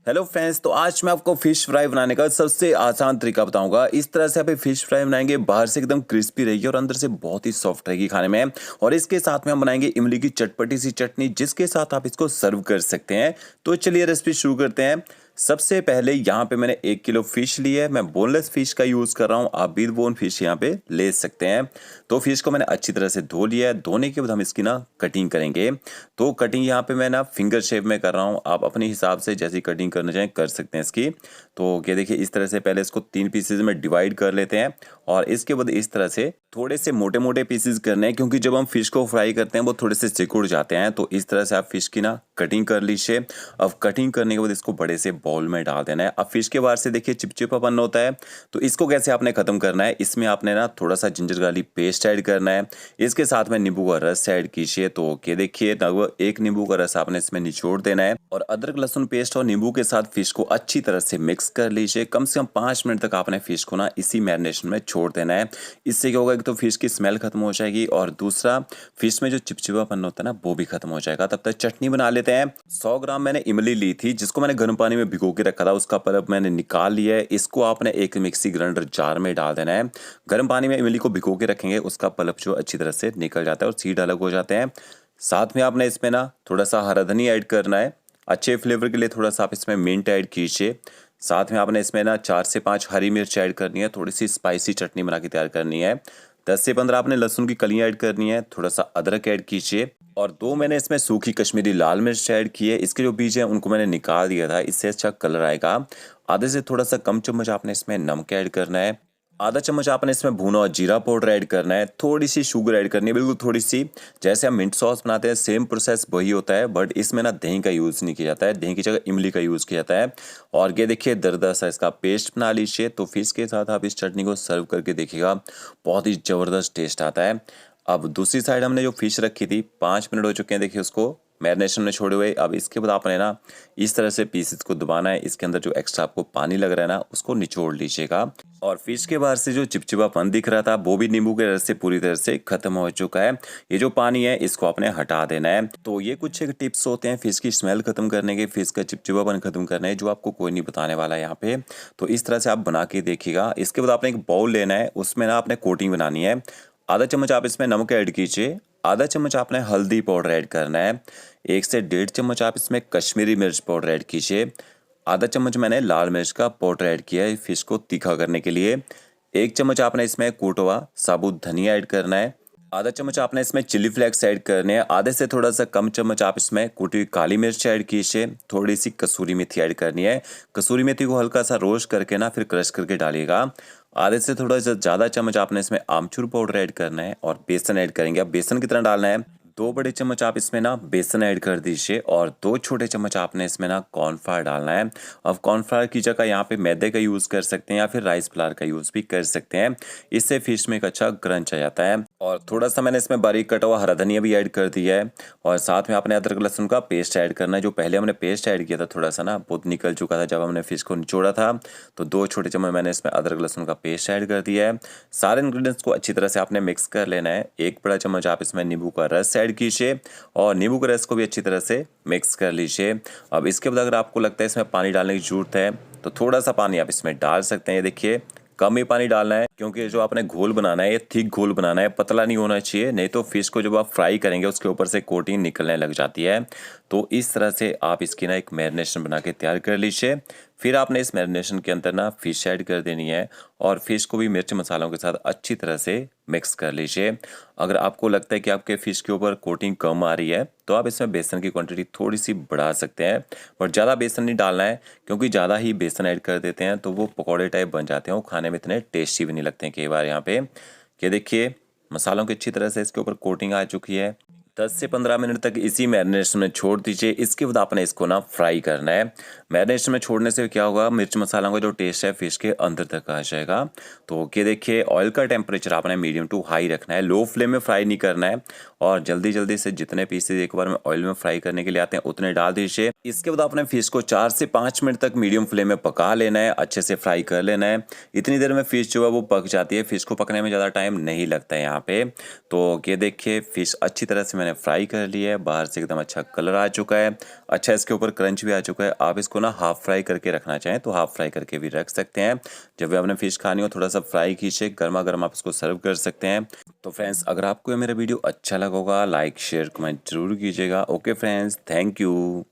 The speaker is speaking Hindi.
हेलो फ्रेंड्स, तो आज मैं आपको फिश फ्राई बनाने का सबसे आसान तरीका बताऊंगा। इस तरह से आप फिश फ्राई बनाएंगे, बाहर से एकदम क्रिस्पी रहेगी और अंदर से बहुत ही सॉफ्ट रहेगी खाने में। और इसके साथ में हम बनाएंगे इमली की चटपटी सी चटनी, जिसके साथ आप इसको सर्व कर सकते हैं। तो चलिए रेसिपी शुरू करते हैं। सबसे पहले यहाँ पे मैंने 1 किलो फिश ली है। मैं बोनलेस फिश का यूज़ कर रहा हूँ, आप भी बोन फिश यहाँ पे ले सकते हैं। तो फिश को मैंने अच्छी तरह से धो लिया है। धोने के बाद हम इसकी ना कटिंग करेंगे। तो कटिंग यहाँ पे मैं ना फिंगर शेप में कर रहा हूँ, आप अपने हिसाब से जैसी कटिंग करना चाहें कर सकते हैं इसकी। तो ये देखिए, इस तरह से पहले इसको 3 पीसेज में डिवाइड कर लेते हैं और इसके बाद इस तरह से थोड़े से मोटे मोटे पीसेज करने हैं, क्योंकि जब हम फिश को फ्राई करते हैं वो थोड़े से सिकुड़ जाते हैं। तो इस तरह से आप फिश की ना कटिंग कर लीजिए। अब कटिंग करने के बाद इसको बड़े से बाउल में डाल देना है। अब फिश के बाहर से देखिए चिपचिपापन होता है, तो इसको कैसे आपने खत्म करना है, इसमें आपने ना थोड़ा सा जिंजर गार्लिक पेस्ट ऐड करना है। इसके साथ में नींबू का रस ऐड कीजिए। तो ये देखिए, लगभग 1 नींबू का रस आपने इसमें निचोड़ देना है और अदरक लहसुन पेस्ट और नींबू के साथ फिश को अच्छी तरह से मिक्स कर लीजिए। कम से कम 5 मिनट तक आपने फिश को ना इसी मैरिनेशन में छोड़ देना है। इससे क्या होगा कि तो फिश की स्मेल खत्म हो जाएगी और दूसरा फिश में जो चिपचिपापन होता है ना वो भी खत्म हो जाएगा। तब तक चटनी बना लेते हैं। 100 ग्राम मैंने इमली ली थी, जिसको मैंने गर्म पानी में भिगो के रखा था। उसका पल्प मैंने निकाल लिया है। इसको आपने एक मिक्सी ग्राइंडर जार में डाल देना है। गर्म पानी में इमली को भिगो के रखेंगे, उसका पल्प जो अच्छी तरह से निकल जाता है और सीड अलग हो जाते हैं। साथ में आपने इसमें ना थोड़ा सा हरा धनिया ऐड करना है। अच्छे फ्लेवर के लिए थोड़ा सा आप इसमें मिंट ऐड कीजिए। साथ में आपने इसमें ना 4 से 5 हरी मिर्च ऐड करनी है। थोड़ी सी स्पाइसी चटनी बना के तैयार करनी है। 10 से 15 आपने लहसुन की कलियां ऐड करनी है। थोड़ा सा अदरक ऐड कीजिए और 2 मैंने इसमें सूखी कश्मीरी लाल मिर्च ऐड की है। इसके जो बीज हैं उनको मैंने निकाल दिया था, इससे अच्छा कलर आएगा। आधे से थोड़ा सा कम चम्मच आपने इसमें नमक ऐड करना है। आधा चम्मच आपने इसमें भुना हुआ जीरा पाउडर ऐड करना है। थोड़ी सी शुगर ऐड करनी है, बिल्कुल थोड़ी सी। जैसे हम मिंट सॉस बनाते हैं सेम प्रोसेस वही होता है, बट इसमें ना दही का यूज़ नहीं किया जाता है, दही की जगह इमली का यूज़ किया जाता है। और ये देखिए, दरदरा सा इसका पेस्ट बना लीजिए। तो फिश के साथ आप इस चटनी को सर्व करके देखिएगा, बहुत ही ज़बरदस्त टेस्ट आता है। अब दूसरी साइड हमने जो फिश रखी थी, 5 मिनट हो चुके हैं, देखिए उसको मैरिनेशन में छोड़े हुए। अब इसके बाद आपने ना इस तरह से पीसेस को दबाना है। इसके अंदर जो एक्स्ट्रा आपको पानी लग रहा है ना उसको निचोड़ लीजिएगा। और फिश के बाहर से जो चिपचिपापन दिख रहा था वो भी नींबू के रस से पूरी तरह से खत्म हो चुका है। ये जो पानी है इसको आपने हटा देना है। तो ये कुछ एक टिप्स होते हैं फिश की स्मेल खत्म करने के, फिश का चिपचिपापन खत्म करने के, जो आपको कोई नहीं बताने वाला है यहाँ पे। तो इस तरह से आप बना के देखिएगा। इसके बाद आपने एक बाउल लेना है, उसमें ना आपने कोटिंग बनानी है। आधा चम्मच आप इसमें नमक ऐड कीजिए। आधा चम्मच आपने हल्दी पाउडर ऐड करना है। 1 से 1.5 चम्मच आप इसमें कश्मीरी मिर्च पाउडर ऐड कीजिए। आधा चम्मच मैंने लाल मिर्च का पाउडर ऐड किया है फिश को तीखा करने के लिए। 1 चम्मच आपने इसमें कूटा हुआ साबुत धनिया ऐड करना है। आधा चम्मच आपने इसमें चिली फ्लेक्स ऐड करने हैं। आधे से थोड़ा सा कम चम्मच आप इसमें कुटी हुई काली मिर्च ऐड कीजिए। थोड़ी सी कसूरी मेथी ऐड करनी है। कसूरी मेथी को हल्का सा रोस्ट करके ना फिर क्रश करके डालिएगा। आधे से थोड़ा सा ज़्यादा चम्मच आपने इसमें आमचूर पाउडर ऐड करना है और बेसन ऐड करेंगे। अब बेसन कितना डालना है, 2 बड़े चम्मच आप इसमें ना बेसन ऐड कर दीजिए और 2 छोटे चम्मच आपने इसमें ना कॉर्नफ्लावर डालना है। अब कॉर्नफ्लावर की जगह यहाँ पे मैदे का यूज़ कर सकते हैं या फिर राइस फ्लावर का यूज़ भी कर सकते हैं। इससे फिश में एक अच्छा क्रंच आ जाता है। और थोड़ा सा मैंने इसमें बारीक कटा हुआ हरा धनिया भी ऐड कर दिया है। और साथ में आपने अदरक लहसुन का पेस्ट ऐड करना है। जो पहले हमने पेस्ट ऐड किया था थोड़ा सा ना बहुत निकल चुका था जब हमने फिश को निचोड़ा था। तो 2 छोटे चम्मच मैंने इसमें अदरक लहसुन का पेस्ट ऐड कर दिया है। सारे इंग्रेडिएंट्स को अच्छी तरह से आपने मिक्स कर लेना है। 1 बड़ा चम्मच आप इसमें नींबू का रस ऐड कीजिए और नींबू के रस को भी अच्छी तरह से मिक्स कर लीजिए। अब इसके बाद अगर आपको लगता है इसमें पानी डालने की ज़रूरत है तो थोड़ा सा पानी आप इसमें डाल सकते हैं। ये देखिए, कम ही पानी डालना है, क्योंकि जो आपने घोल बनाना है ये थिक घोल बनाना है, पतला नहीं होना चाहिए, नहीं तो फिश को जब आप फ्राई करेंगे उसके ऊपर से कोटिंग निकलने लग जाती है। तो इस तरह से आप इसकी ना एक मैरिनेशन बना के तैयार कर लीजिए। फिर आपने इस मैरिनेशन के अंदर ना फिश ऐड कर देनी है और फिश को भी मिर्च मसालों के साथ अच्छी तरह से मिक्स कर लीजिए। अगर आपको लगता है कि आपके फिश के ऊपर कोटिंग कम आ रही है तो आप इसमें बेसन की क्वांटिटी थोड़ी सी बढ़ा सकते हैं, बट ज़्यादा बेसन नहीं डालना है, क्योंकि ज़्यादा ही बेसन ऐड कर देते हैं तो वो पकौड़े टाइप बन जाते हैं, वो खाने में इतने टेस्टी भी नहीं लगते हैं कई बार। यहाँ पे ये देखिए, मसालों की अच्छी तरह से इसके ऊपर कोटिंग आ चुकी है। 10 से 15 मिनट तक इसी मैरिनेशन में छोड़ दीजिए। इसके बाद आपने इसको ना फ्राई करना है। मैरिनेशन में छोड़ने से क्या होगा, मिर्च मसालों का जो टेस्ट है फिश के अंदर तक आ जाएगा। तो ये देखिए, ऑयल का टेम्परेचर आपने मीडियम टू हाई रखना है, लो फ्लेम में फ्राई नहीं करना है। और जल्दी जल्दी से जितने पीसेज एक बार में ऑयल में फ्राई करने के लिए आते हैं उतने डाल दीजिए। इसके बाद आपने फिश को 4 से 5 मिनट तक मीडियम फ्लेम में पका लेना है, अच्छे से फ्राई कर लेना है। इतनी देर में फिश जो है वो पक जाती है। फिश को पकने में ज़्यादा टाइम नहीं लगता है यहाँ पे। तो ये देखिए फिश अच्छी तरह से मैंने फ्राई कर ली है, बाहर से एकदम अच्छा कलर आ चुका है, अच्छा इसके ऊपर क्रंच भी आ चुका है। आप इसको ना हाफ फ्राई करके रखना चाहें तो हाफ फ्राई करके भी रख सकते हैं। जब भी आपने फिश खानी हो थोड़ा सा फ्राई कीजिए, गर्मा गर्म आप इसको सर्व कर सकते हैं। तो फ्रेंड्स अगर आपको ये मेरा वीडियो अच्छा लगा होगा लाइक शेयर कमेंट जरूर कीजिएगा। Okay friends, thank you.